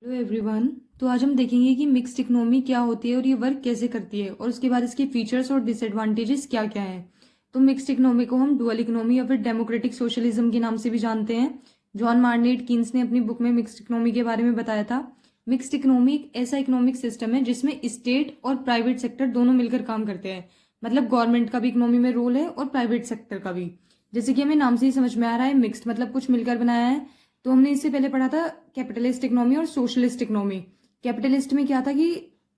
Hello everyone. तो आज हम देखेंगे कि मिक्स्ड इकोनॉमी क्या होती है और ये वर्क कैसे करती है और उसके बाद इसके फीचर्स और डिसएडवांटेजेस क्या क्या हैं। तो मिक्स्ड इकोनॉमी को हम डुअल इकोनॉमी या फिर डेमोक्रेटिक सोशलिज्म के नाम से भी जानते हैं। जॉन मार्नेट कीन्स ने अपनी बुक में मिक्स्ड इकोनॉमी के बारे में बताया था। मिक्स्ड इकोनॉमी एक ऐसा इकोनॉमिक सिस्टम है जिसमें स्टेट और प्राइवेट सेक्टर दोनों मिलकर काम करते हैं। मतलब गवर्नमेंट का भी इकोनॉमी में रोल है और प्राइवेट सेक्टर का भी। जैसे कि हमें नाम से ही समझ में आ रहा है, मिक्स्ड मतलब कुछ मिलकर बनाया है। तो हमने इससे पहले पढ़ा था कैपिटलिस्ट इकोनॉमी और सोशलिस्ट इकोनॉमी। कैपिटलिस्ट में क्या था कि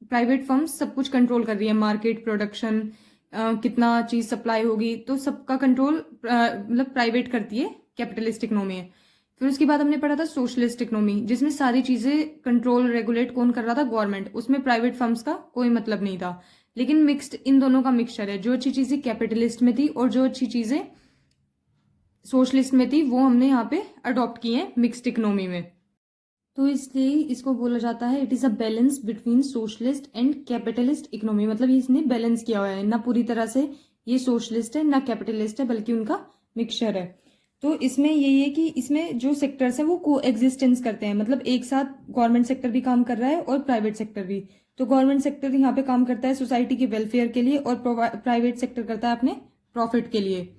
प्राइवेट फर्म्स सब कुछ कंट्रोल कर रही है, मार्केट, प्रोडक्शन, कितना चीज सप्लाई होगी, तो सबका कंट्रोल मतलब प्राइवेट करती है, कैपिटलिस्ट इकोनॉमी है। फिर उसके बाद हमने पढ़ा था सोशलिस्ट इकोनॉमी, जिसमें सारी चीजें कंट्रोल रेगुलेट कौन कर रहा था, गवर्नमेंट। उसमें प्राइवेट फर्म्स का कोई मतलब नहीं था। लेकिन मिक्स्ड इन दोनों का मिक्सचर है। जो अच्छी चीजें कैपिटलिस्ट में थी और जो अच्छी चीजें सोशलिस्ट में थी वो हमने यहाँ पे अडॉप्ट की है मिक्स्ड इकोनॉमी में। तो इसलिए इसको बोला जाता है it is a balance between socialist and capitalist economy. मतलब इसने बैलेंस किया हुआ है, ना पूरी तरह से ये सोशलिस्ट है ना कैपिटलिस्ट है, बल्कि उनका मिक्सचर है। तो इसमें यही है कि इसमें जो सेक्टर्स हैं वो को एग्जिस्टेंस करते हैं। मतलब एक साथ गवर्नमेंट सेक्टर भी काम कर रहा है और प्राइवेट सेक्टर भी। तो गवर्नमेंट सेक्टर यहाँ पे काम करता है सोसाइटी के वेलफेयर के लिए और प्राइवेट सेक्टर करता है अपने प्रॉफिट के लिए।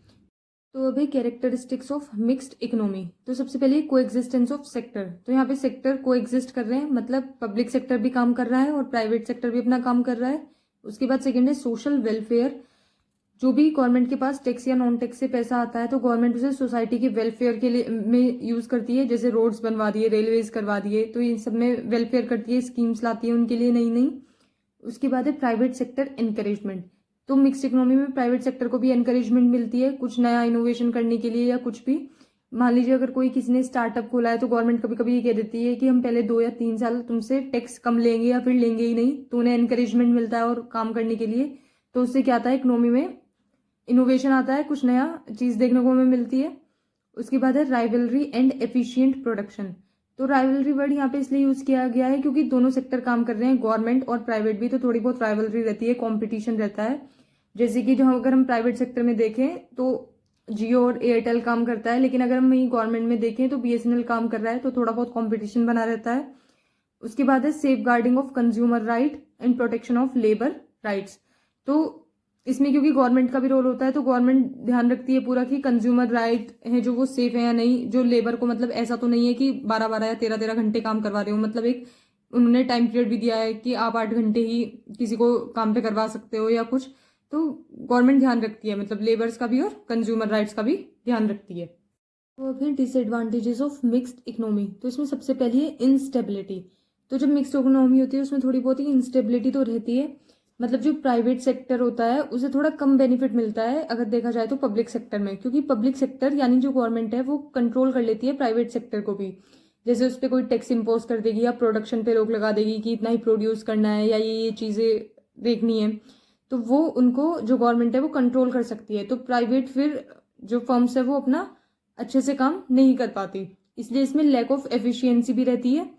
तो अभी कैरेक्टरिस्टिक्स ऑफ मिक्स्ड इकोनॉमी। तो सबसे पहले कोएग्जिस्टेंस ऑफ सेक्टर। तो यहाँ पे सेक्टर कोएग्जिस्ट कर रहे हैं, मतलब पब्लिक सेक्टर भी काम कर रहा है और प्राइवेट सेक्टर भी अपना काम कर रहा है। उसके बाद सेकंड है सोशल वेलफेयर। जो भी गवर्नमेंट के पास टैक्स या नॉन टैक्स से पैसा आता है तो गवर्नमेंट उसे सोसाइटी के वेलफेयर के लिए में यूज करती है। जैसे रोड्स बनवा दिए, रेलवेज करवा दिए, तो इन सब में वेलफेयर करती है, स्कीम्स लाती है उनके लिए नई नई। उसके बाद है प्राइवेट सेक्टर एनकरेजमेंट। तो मिक्स्ड इकोनॉमी में प्राइवेट सेक्टर को भी एनकरेजमेंट मिलती है कुछ नया इनोवेशन करने के लिए या कुछ भी। मान लीजिए अगर कोई किसी ने स्टार्टअप खोला है तो गवर्नमेंट कभी कभी ये कह देती है कि हम पहले 2 या 3 साल तुमसे टैक्स कम लेंगे या फिर लेंगे ही नहीं, तो उन्हें एनकरेजमेंट मिलता है और काम करने के लिए। तो उससे क्या आता है, इकोनॉमी में इनोवेशन आता है, कुछ नया चीज देखने को हमें मिलती है। उसके बाद है राइवलरी एंड एफिशिएंट प्रोडक्शन। तो राइवलरी वर्ड यहाँ पे इसलिए यूज किया गया है क्योंकि दोनों सेक्टर काम कर रहे हैं, गवर्नमेंट और प्राइवेट भी, तो थोड़ी बहुत राइवलरी रहती है, कॉम्पिटिशन रहता है। जैसे कि जो अगर हम प्राइवेट सेक्टर में देखें तो जियो और एयरटेल काम करता है, लेकिन अगर हम वहीं गवर्नमेंट में देखें तो बीएसएनएल काम कर रहा है, तो थोड़ा बहुत कॉम्पिटिशन बना रहता है। उसके बाद है safeguarding of consumer right and protection of labour rights. तो इसमें क्योंकि गवर्नमेंट का भी रोल होता है तो गवर्नमेंट ध्यान रखती है पूरा कि कंज्यूमर राइट है जो वो सेफ है या नहीं। जो लेबर को, मतलब ऐसा तो नहीं है कि 12-12 या 13-13 घंटे काम करवा रहे हो, मतलब एक उन्होंने टाइम पीरियड भी दिया है कि आप 8 घंटे ही किसी को काम पे करवा सकते हो या कुछ। तो गवर्नमेंट ध्यान रखती है, मतलब लेबर्स का भी और कंज्यूमर राइट्स का भी ध्यान रखती है। तो फिर डिसएडवांटेजेस ऑफ मिक्स्ड इकोनॉमी। तो इसमें सबसे पहली है इंस्टेबिलिटी। तो जब मिक्स्ड इकोनॉमी होती है उसमें थोड़ी बहुत ही इंस्टेबिलिटी तो रहती है। मतलब जो प्राइवेट सेक्टर होता है उसे थोड़ा कम बेनिफिट मिलता है अगर देखा जाए तो पब्लिक सेक्टर में, क्योंकि पब्लिक सेक्टर यानी जो गवर्नमेंट है वो कंट्रोल कर लेती है प्राइवेट सेक्टर को भी। जैसे उस पर कोई टैक्स इम्पोज कर देगी या प्रोडक्शन पे रोक लगा देगी कि इतना ही प्रोड्यूस करना है या ये चीजें देखनी है, तो वो उनको जो गवर्नमेंट है वो कंट्रोल कर सकती है। तो प्राइवेट फिर जो फर्म्स है वो अपना अच्छे से काम नहीं कर पाती, इसलिए इसमें लैक ऑफ एफिशिएंसी भी रहती है।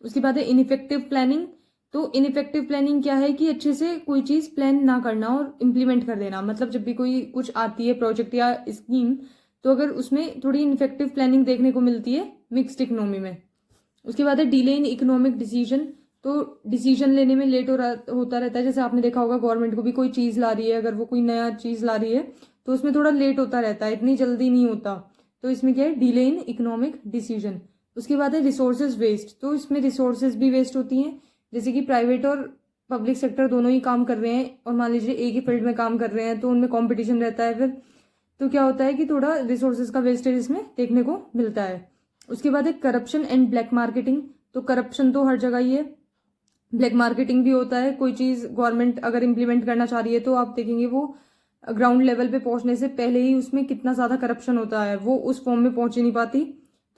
उसके बाद है इनइफेक्टिव प्लानिंग। तो इनइफेक्टिव प्लानिंग क्या है कि अच्छे से कोई चीज प्लान ना करना और इम्प्लीमेंट कर देना। मतलब जब भी कोई कुछ आती है प्रोजेक्ट या स्कीम, तो अगर उसमें थोड़ी इनइफेक्टिव प्लानिंग देखने को मिलती है मिक्स्ड इकोनॉमी में। उसके बाद है डिले इन इकोनॉमिक डिसीजन। तो डिसीजन लेने में लेट होता रहता है। जैसे आपने देखा होगा गवर्नमेंट को भी कोई चीज ला रही है, अगर वो कोई नया चीज ला रही है तो उसमें थोड़ा लेट होता रहता है, इतनी जल्दी नहीं होता। तो इसमें क्या है, डिले इन इकोनॉमिक डिसीजन। उसके बाद है रिसोर्सेज वेस्ट। तो इसमें रिसोर्सेज भी वेस्ट होती हैं। जैसे कि प्राइवेट और पब्लिक सेक्टर दोनों ही काम कर रहे हैं और मान लीजिए एक ही फील्ड में काम कर रहे हैं तो उनमें कॉम्पिटिशन रहता है फिर, तो क्या होता है कि थोड़ा रिसोर्सेज का वेस्टेज इसमें देखने को मिलता है। उसके बाद है करप्शन एंड ब्लैक मार्केटिंग। तो करप्शन तो हर जगह ही है, ब्लैक मार्केटिंग भी होता है। कोई चीज गवर्नमेंट अगर इम्प्लीमेंट करना चाह रही है तो आप देखेंगे वो ग्राउंड लेवल पे पहुंचने से पहले ही उसमें कितना ज्यादा करप्शन होता है, वो उस फॉर्म में पहुंच ही नहीं पाती।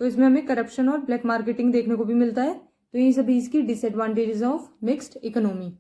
तो इसमें हमें करप्शन और ब्लैक मार्केटिंग देखने को भी मिलता है। तो ये सभी इसकी डिसएडवांटेजेस ऑफ मिक्स्ड इकोनॉमी।